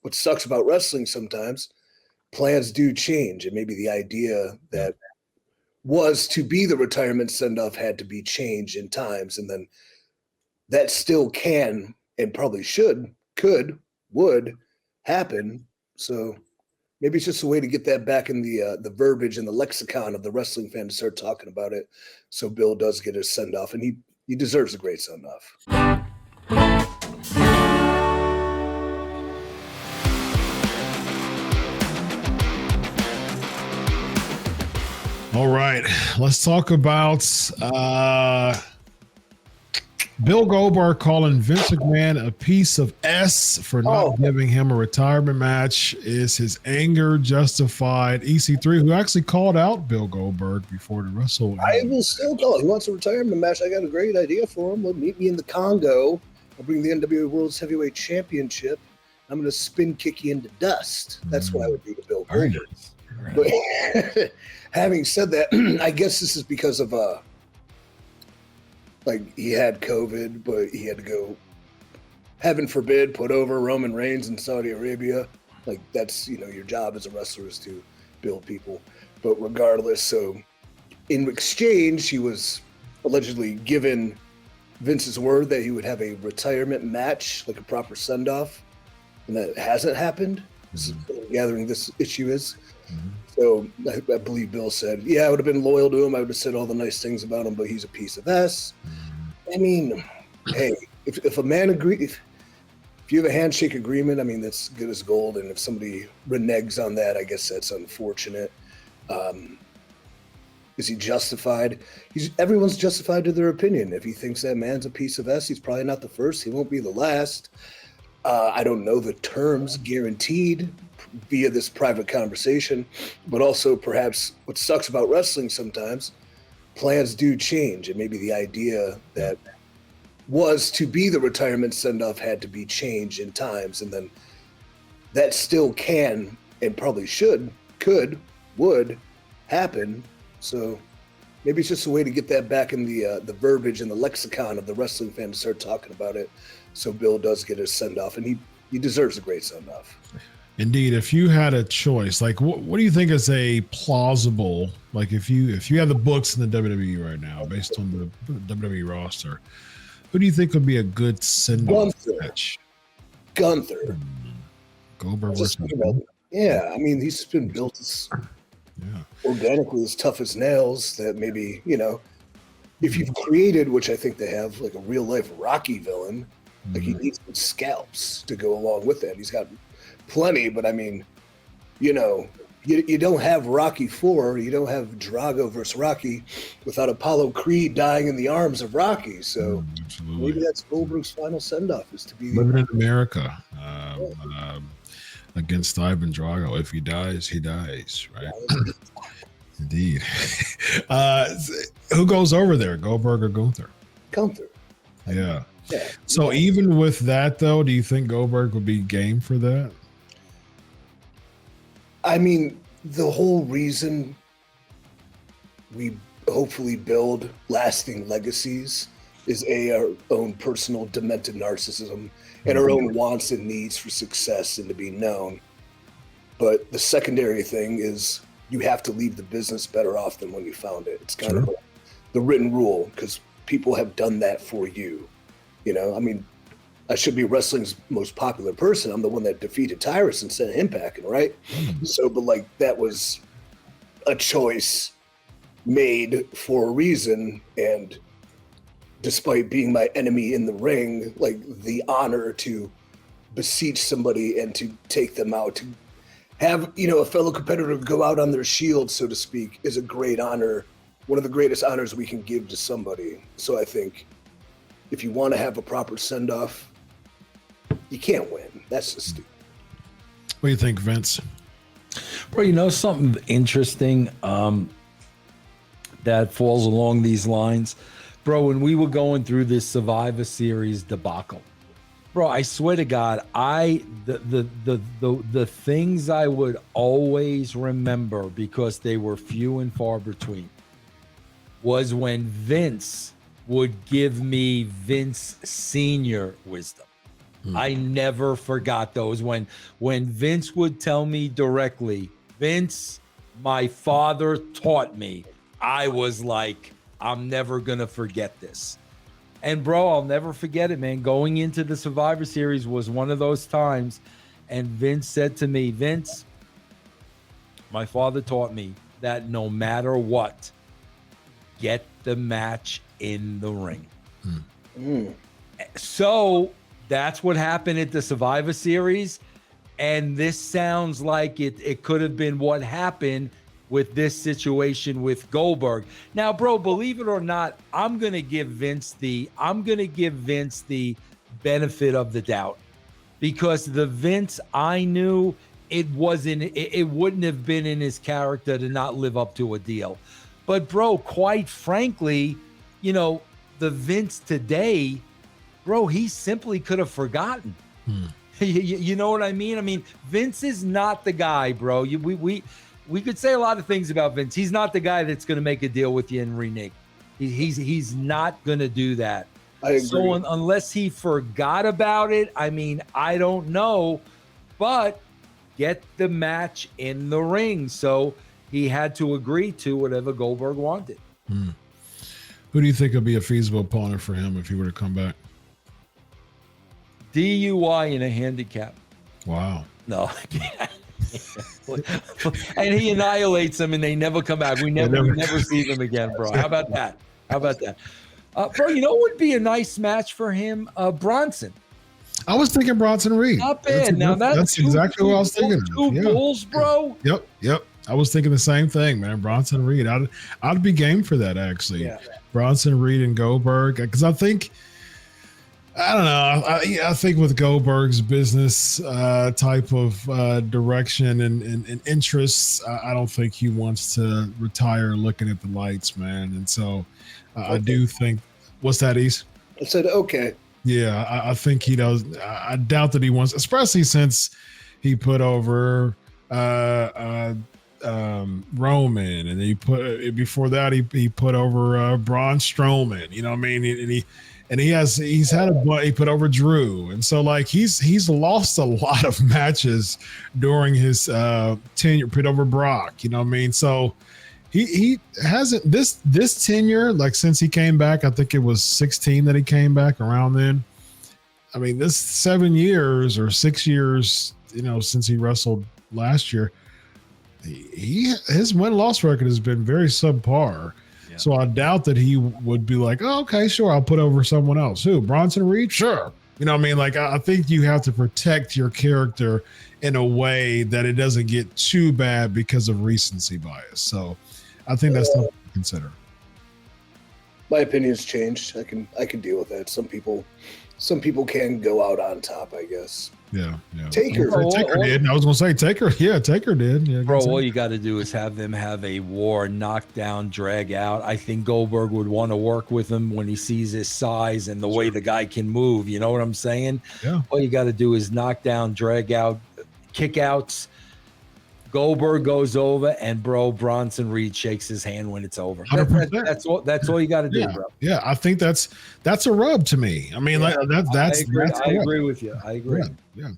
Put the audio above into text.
what sucks about wrestling sometimes, plans do change, and maybe the idea that was to be the retirement send-off had to be changed in times, and then that still can and probably would happen. So maybe it's just a way to get that back in the verbiage and the lexicon of the wrestling fan to start talking about it. So Bill does get his send-off, and he deserves a great send-off. All right, let's talk about Bill Goldberg calling Vince McMahon a piece of S for not giving him a retirement match. Is his anger justified? EC3, who actually called out Bill Goldberg before the Russo. I will still call it. He wants a retirement match. I got a great idea for him. Meet me in the Congo. I'll bring the NWA Worlds Heavyweight Championship. I'm going to spin kick you into dust. That's what I would do to Bill Goldberg. But having said that, I guess this is because of like he had COVID, but he had to go, heaven forbid, put over Roman Reigns in Saudi Arabia. Like that's, your job as a wrestler is to build people. But regardless, so in exchange, he was allegedly given Vince's word that he would have a retirement match, like a proper send-off, and that hasn't happened. This is what I'm gathering this issue is. So I believe Bill said, yeah, I would have been loyal to him. I would have said all the nice things about him, but he's a piece of S. I mean, hey, if a man agrees, if you have a handshake agreement, I mean, that's good as gold. And if somebody reneges on that, I guess that's unfortunate. Is he justified? Everyone's justified to their opinion. If he thinks that man's a piece of S, he's probably not the first. He won't be the last. I don't know the terms guaranteed via this private conversation, but also perhaps what sucks about wrestling sometimes, plans do change, and maybe the idea that was to be the retirement send-off had to be changed in times, and then that still can and probably would happen. So maybe it's just a way to get that back in the verbiage and the lexicon of the wrestling fan to start talking about it. So Bill does get his send-off, and he deserves a great send-off. Indeed. If you had a choice, like what do you think is a plausible, like if you had the books in the WWE right now based on the WWE roster, who do you think would be a good send-off match? Gunther. Goldberg versus yeah, I mean, he's been built as organically as tough as nails that maybe, if you've created, which I think they have, like a real-life Rocky villain, like he needs some scalps to go along with that. He's got plenty, but I mean, you don't have Rocky 4, you don't have Drago versus Rocky without Apollo Creed dying in the arms of Rocky. So maybe that's Goldberg's final send-off, is to be living in America against Ivan Drago. If he dies, he dies, right? Indeed. Who goes over there, Goldberg or Gunther? Gunther. Yeah. So even with that, though, do you think Goldberg would be game for that? I mean, the whole reason we hopefully build lasting legacies is our own personal demented narcissism and our own wants and needs for success and to be known. But the secondary thing is you have to leave the business better off than when you found it. It's kind of the written rule, because people have done that for you. I mean, I should be wrestling's most popular person. I'm the one that defeated Tyrus and sent him packing, right? So, but like that was a choice made for a reason. And despite being my enemy in the ring, like the honor to beseech somebody and to take them out, to have, a fellow competitor go out on their shield, so to speak, is a great honor. One of the greatest honors we can give to somebody. So I think if you want to have a proper send-off, you can't win. That's just stupid. What do you think, Vince? Well, something interesting that falls along these lines. Bro, when we were going through this Survivor Series debacle, bro, I swear to God, the things I would always remember, because they were few and far between, was when Vince would give me Vince Sr. wisdom. I never forgot those. When Vince would tell me directly, Vince, my father taught me, I was like, I'm never going to forget this. And bro, I'll never forget it, man. Going into the Survivor Series was one of those times. And Vince said to me, Vince, my father taught me that no matter what, get the match in the ring. So that's what happened at the Survivor Series. And this sounds like it could have been what happened with this situation with Goldberg. Now, bro, believe it or not, I'm going to give Vince the benefit of the doubt, because the Vince I knew, it wouldn't have been in his character to not live up to a deal. But bro, quite frankly, the Vince today, bro, he simply could have forgotten. You know what I mean? I mean, Vince is not the guy, bro. We could say a lot of things about Vince. He's not the guy that's going to make a deal with you and renege. He's not going to do that. I agree. So unless he forgot about it, I mean, I don't know, but get the match in the ring. So he had to agree to whatever Goldberg wanted. Who do you think would be a feasible opponent for him if he were to come back? DUI in a handicap. Wow. No. And he annihilates them and they never come back. We never see them again, bro. How about that? Bro, you know what would be a nice match for him? Bronson. I was thinking Bronson Reed. Not bad. That's exactly what I was thinking. Two bulls, bro. Yep. I was thinking the same thing, man. Bronson Reed. I'd be game for that, actually. Yeah. Bronson Reed and Goldberg, because I don't know. I think with Goldberg's business type of direction and interests, I don't think he wants to retire looking at the lights, man. And so I do think, what's that, East? I said, okay. Yeah, I think he does. I doubt that he wants, especially since he put over Roman, and he put before that he put over Braun Strowman. You know what I mean? And he put over Drew, and so like he's lost a lot of matches during his tenure. Put over Brock, you know what I mean? So he hasn't this tenure, like since he came back. I think it was 16 that he came back around then. I mean, this 7 years or 6 years, since he wrestled last year, his win-loss record has been very subpar. Yeah. So I doubt that he would be like, oh, okay, sure, I'll put over someone else. Who? Bronson Reed? Sure. You know what I mean? Like, I think you have to protect your character in a way that it doesn't get too bad because of recency bias. So I think that's something to consider. My opinion's changed. I can deal with that. Some people can go out on top, I guess. Yeah. Taker did. I was gonna say Taker. Yeah, Taker did. Yeah, bro, all you got to do is have them have a war, knock down, drag out. I think Goldberg would want to work with him when he sees his size and the way the guy can move. You know what I'm saying? Yeah. All you got to do is knock down, drag out, kick outs. Goldberg goes over, and bro, Bronson Reed shakes his hand when it's over. That's all you got to do, bro. Yeah, I think that's a rub to me. I mean, like that's. I agree with you. I agree. Yeah.